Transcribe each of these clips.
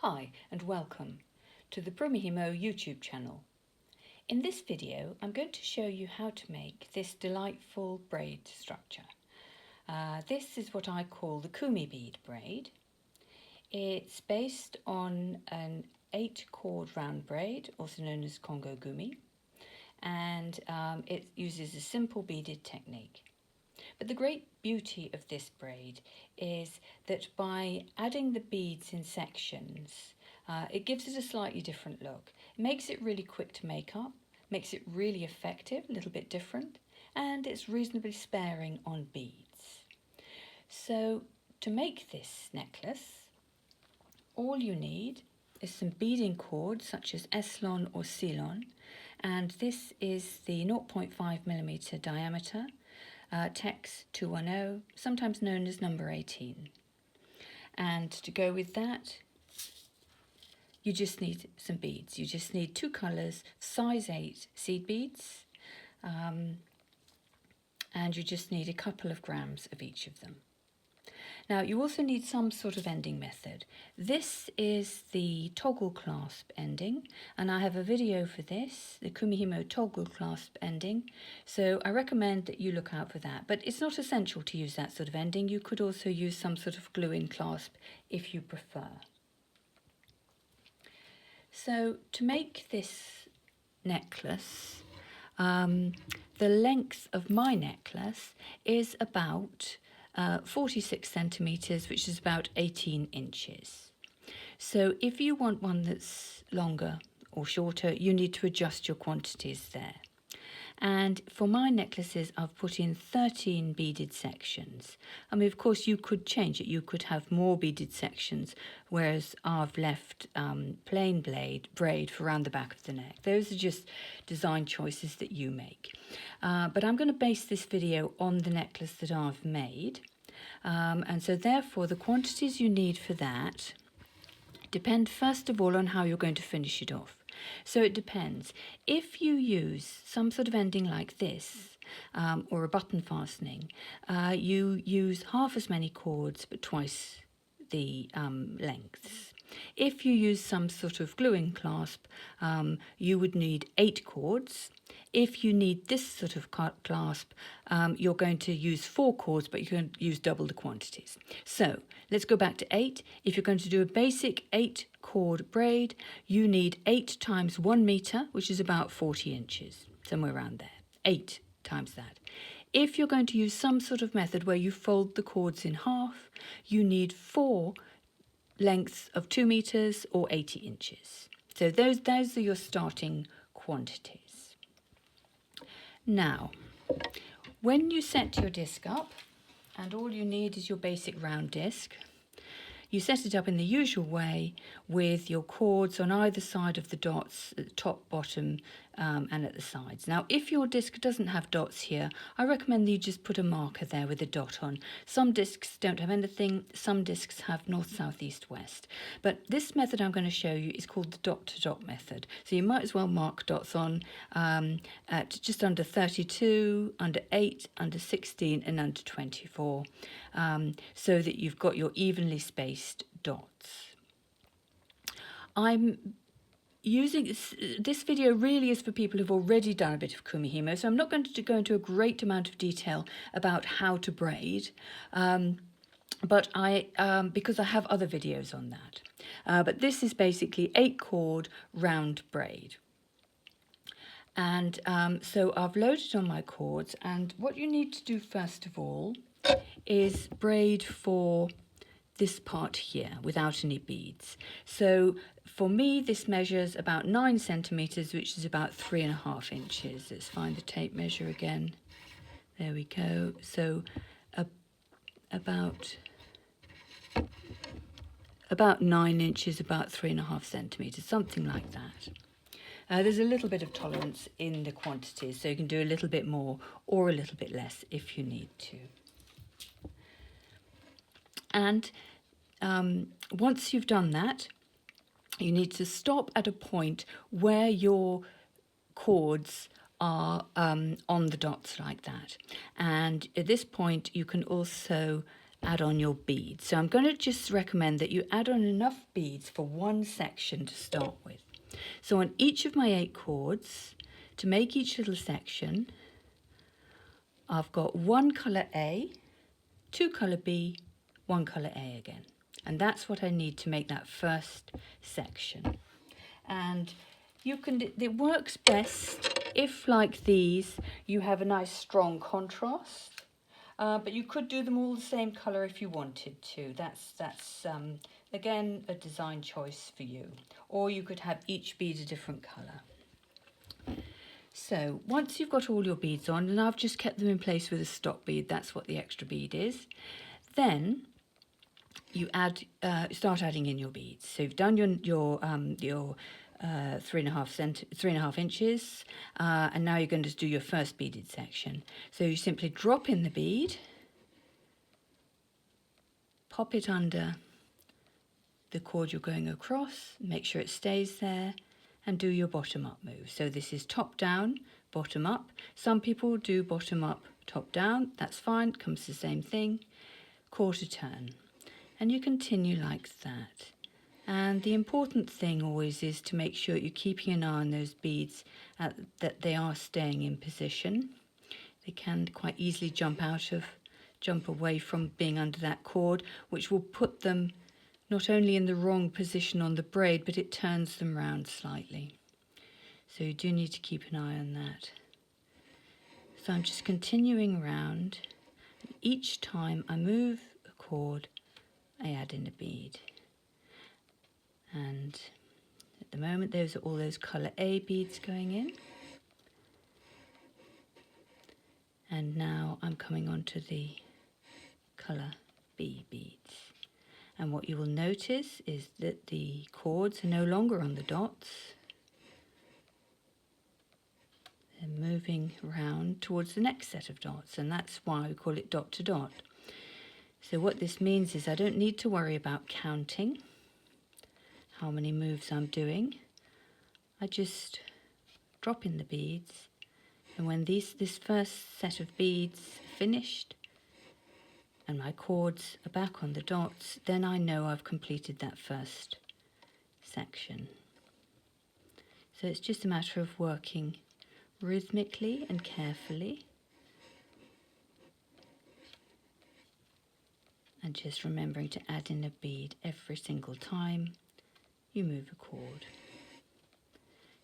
Hi and welcome to the Kumi-Bead YouTube channel. In this video I'm going to show you how to make this delightful braid structure. This is what I call the Kumi-Bead braid. It's based on an 8-cord round braid, also known as Congo gumi, and it uses a simple beaded technique. But the great beauty of this braid is that by adding the beads in sections, it gives it a slightly different look. It makes it really quick to make up, makes it really effective, a little bit different, and it's reasonably sparing on beads. So to make this necklace, all you need is some beading cord such as Eslon or Ceylon, and this is the 0.5mm diameter. Tex 210, sometimes known as number 18. And to go with that, you just need some beads. You just need 2 colours, size 8 seed beads, and you just need a couple of grams of each of them. Now you also need some sort of ending method. This is the toggle clasp ending, and I have a video for this, the Kumi-Bead toggle clasp ending, so I recommend that you look out for that. But it's not essential to use that sort of ending. You could also use some sort of glue-in clasp if you prefer. So to make this necklace, the length of my necklace is about 46 centimetres, which is about 18 inches. So if you want one that's longer or shorter, you need to adjust your quantities there. And for my necklaces, I've put in 13 beaded sections. I mean, of course, you could change it. You could have more beaded sections, whereas I've left plain braid for around the back of the neck. Those are just design choices that you make. But I'm going to base this video on the necklace that I've made. And so therefore, the quantities you need for that depend first of all on how you're going to finish it off. So it depends. If you use some sort of ending like this, or a button fastening, you use half as many cords but twice the lengths. If you use some sort of gluing clasp, you would need 8 cords. If you need this sort of clasp, you're going to use 4 cords, but you can use double the quantities. So let's go back to 8. If you're going to do a basic 8-cord braid, you need 8 times 1 metre, which is about 40 inches, somewhere around there. 8 times that. If you're going to use some sort of method where you fold the cords in half, you need 4 lengths of 2 metres or 80 inches. So those are your starting quantities. Now, when you set your disc up, and all you need is your basic round disc, you set it up in the usual way with your cords on either side of the dots, at the top, bottom, and at the sides. Now, if your disc doesn't have dots here, I recommend that you just put a marker there with a dot on. Some discs don't have anything, some discs have north, south, east, west. But this method I'm going to show you is called the dot-to-dot method. So you might as well mark dots on at just under 32, under 8, under 16, and under 24, so that you've got your evenly spaced dots. I'm using this video really is for people who've already done a bit of Kumi-Bead, so I'm not going to go into a great amount of detail about how to braid, but because I have other videos on that. But this is basically 8-cord round braid. And so I've loaded on my cords, and what you need to do first of all is braid for this part here without any beads. So for me this measures about 9 centimetres, which is about 3.5 inches. Let's find the tape measure again. There we go. So about 9 inches, about 3.5 centimetres, something like that. There's a little bit of tolerance in the quantities, so you can do a little bit more or a little bit less if you need to. And once you've done that, you need to stop at a point where your cords are on the dots like that. And at this point, you can also add on your beads. So I'm going to just recommend that you add on enough beads for one section to start with. So on each of my 8 cords, to make each little section, I've got 1 colour A, 2 colour B, 1 colour A again. And that's what I need to make that first section. And it works best if, like these, you have a nice strong contrast. But you could do them all the same colour if you wanted to. That's again, a design choice for you. Or you could have each bead a different colour. So once you've got all your beads on, and I've just kept them in place with a stop bead, that's what the extra bead is, then you start adding in your beads. So you've done your 3.5 inches, and now you're going to do your first beaded section. So you simply drop in the bead, pop it under the cord you're going across, make sure it stays there, and do your bottom up move. So this is top down, bottom up. Some people do bottom up, top down. That's fine, comes the same thing. Quarter turn, and you continue like that. And the important thing always is to make sure you're keeping an eye on those beads, that they are staying in position. They can quite easily jump away from being under that cord, which will put them not only in the wrong position on the braid, but it turns them round slightly. So you do need to keep an eye on that. So I'm just continuing round. Each time I move a cord, I add in a bead. And at the moment, those are all those colour A beads going in. And now I'm coming on to the colour B beads. And what you will notice is that the cords are no longer on the dots. They're moving round towards the next set of dots, and that's why we call it dot to dot. So what this means is I don't need to worry about counting how many moves I'm doing. I just drop in the beads, and when this first set of beads are finished, and my cords are back on the dots, then I know I've completed that first section. So it's just a matter of working rhythmically and carefully, and just remembering to add in a bead every single time you move a cord,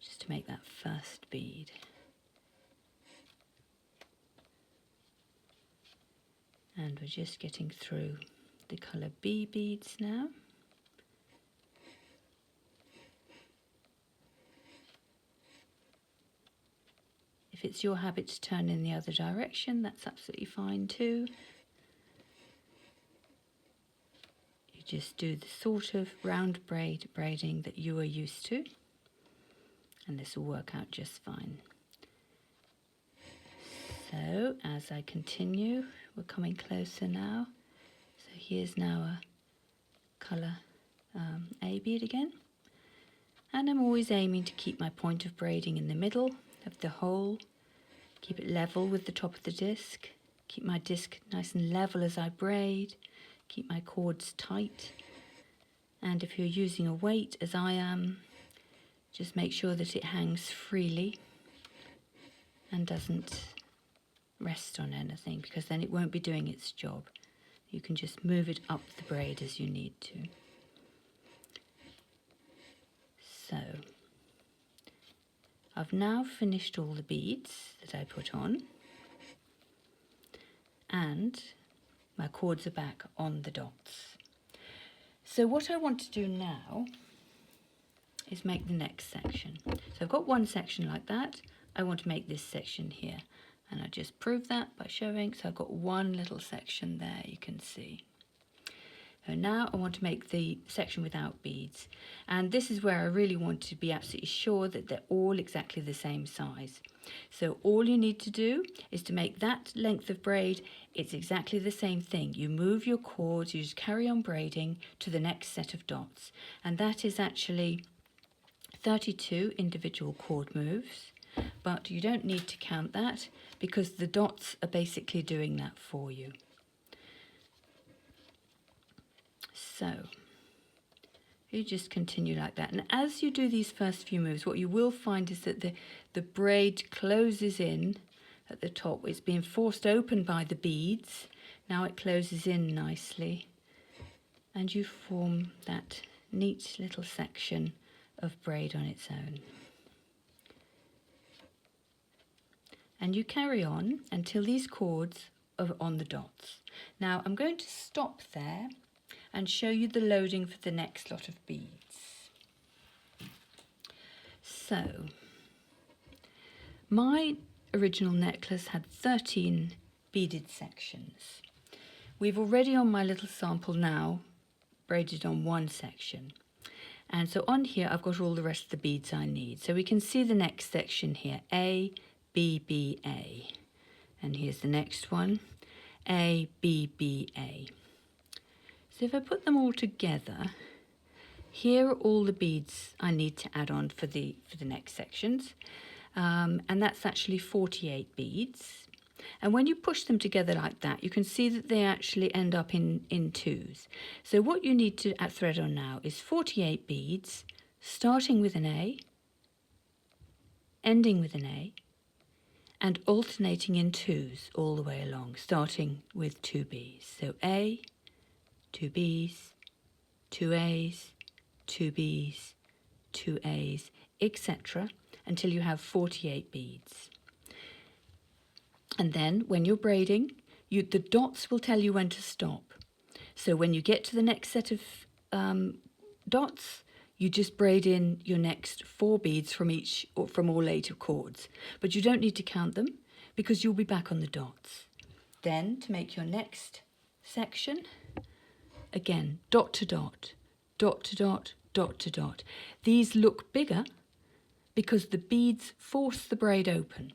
just to make that first bead. And we're just getting through the colour B beads now. If it's your habit to turn in the other direction, that's absolutely fine too. You just do the sort of round braiding that you are used to, and this will work out just fine. So as I continue, we're coming closer now. So here's now a colour A bead again. And I'm always aiming to keep my point of braiding in the middle of the hole. Keep it level with the top of the disc. Keep my disc nice and level as I braid. Keep my cords tight. And if you're using a weight, as I am, just make sure that it hangs freely and doesn't rest on anything, because then it won't be doing its job. You can just move it up the braid as you need to. So I've now finished all the beads that I put on, and my cords are back on the dots. So what I want to do now is make the next section. So I've got one section like that. I want to make this section here. And I just prove that by showing. So I've got one little section there, you can see. So now I want to make the section without beads. And this is where I really want to be absolutely sure that they're all exactly the same size. So all you need to do is to make that length of braid, it's exactly the same thing. You move your cords, you just carry on braiding to the next set of dots. And that is actually 32 individual cord moves. But you don't need to count that, because the dots are basically doing that for you. So you just continue like that, and as you do these first few moves, what you will find is that the braid closes in at the top. It's being forced open by the beads. Now it closes in nicely, and you form that neat little section of braid on its own. And you carry on until these cords are on the dots. Now I'm going to stop there and show you the loading for the next lot of beads. So, my original necklace had 13 beaded sections. We've already on my little sample now braided on one section. And so on here I've got all the rest of the beads I need. So we can see the next section here, A, B, B, A. And here's the next one, A, B, B, A. So if I put them all together, here are all the beads I need to add on for the next sections. And that's actually 48 beads. And when you push them together like that, you can see that they actually end up in twos. So what you need to thread on now is 48 beads, starting with an A, ending with an A, and alternating in twos all the way along, starting with 2 Bs. So A, 2 Bs, 2 As, 2 Bs, 2 As, etc. until you have 48 beads. And then when you're braiding, the dots will tell you when to stop. So when you get to the next set of dots, you just braid in your next 4 beads from all 8 cords. But you don't need to count them because you'll be back on the dots. Then to make your next section, again, dot to dot, dot to dot, dot to dot. These look bigger because the beads force the braid open.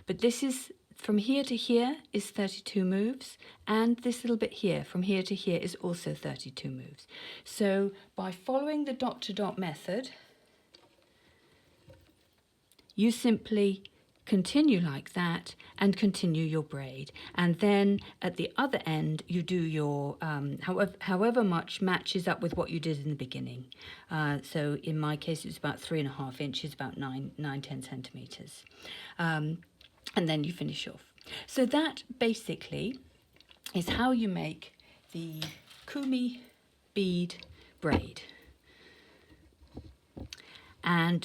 But this is, from here to here is 32 moves, and this little bit here, from here to here, is also 32 moves. So by following the dot to dot method, you simply continue like that and continue your braid, and then at the other end you do your however much matches up with what you did in the beginning. So in my case it was about 3.5 inches, about 9-10 centimeters, and then you finish off. So that basically is how you make the Kumi-Bead braid. And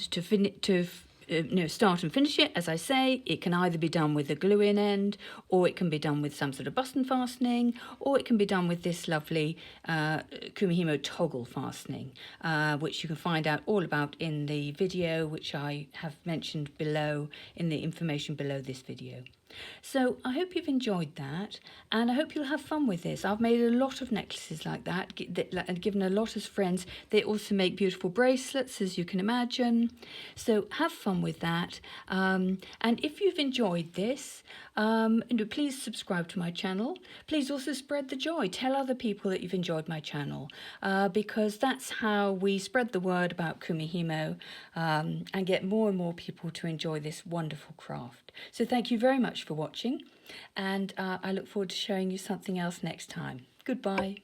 start and finish it, as I say, it can either be done with a glue-in end, or it can be done with some sort of button fastening, or it can be done with this lovely Kumi-Himo toggle fastening, which you can find out all about in the video, which I have mentioned below in the information below this video. So I hope you've enjoyed that, and I hope you'll have fun with this. I've made a lot of necklaces like that and given a lot as friends. They also make beautiful bracelets, as you can imagine. So have fun with that. And if you've enjoyed this, please subscribe to my channel. Please also spread the joy. Tell other people that you've enjoyed my channel, because that's how we spread the word about Kumi-Himo and get more and more people to enjoy this wonderful craft. So thank you very much for watching, and I look forward to showing you something else next time. Goodbye.